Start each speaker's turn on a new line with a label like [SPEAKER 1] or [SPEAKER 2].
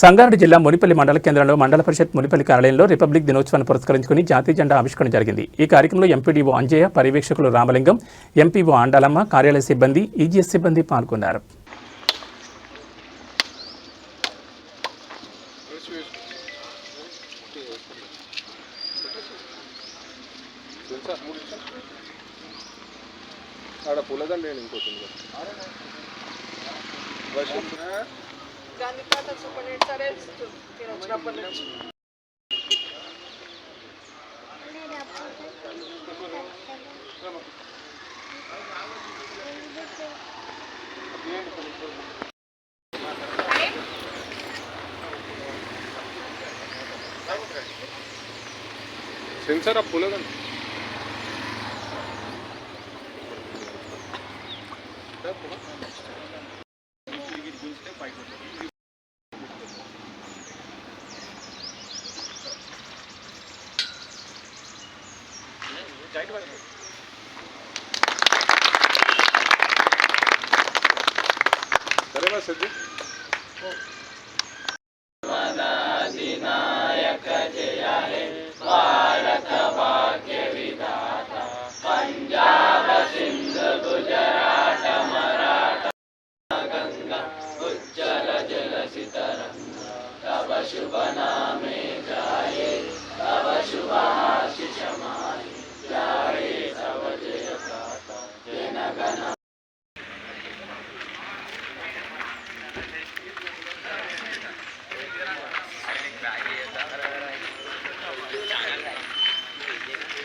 [SPEAKER 1] సంగారెడ్డి జిల్లా మునిపల్లి మండల కేంద్రంలో మండల పరిషత్ మునిపల్లి కార్యాలయంలో రిపబ్లిక్ దినోత్సవాన్ని పురస్కరించుకుని జాతీయ జెండా ఆవిష్కరణ జరిగింది. ఈ కార్యక్రమంలో ఎంపీడీఓ అంజయ్య, పర్యవేక్షకులు రామలింగం, ఎంపీఓ ఆండాలమ్మ, కార్యాలయ సిబ్బంది, ఈజీఎస్ సిబ్బంది పాల్గొన్నారు.
[SPEAKER 2] సెన్సార్ అప్పులేదండి. సరేనా సజ్జి?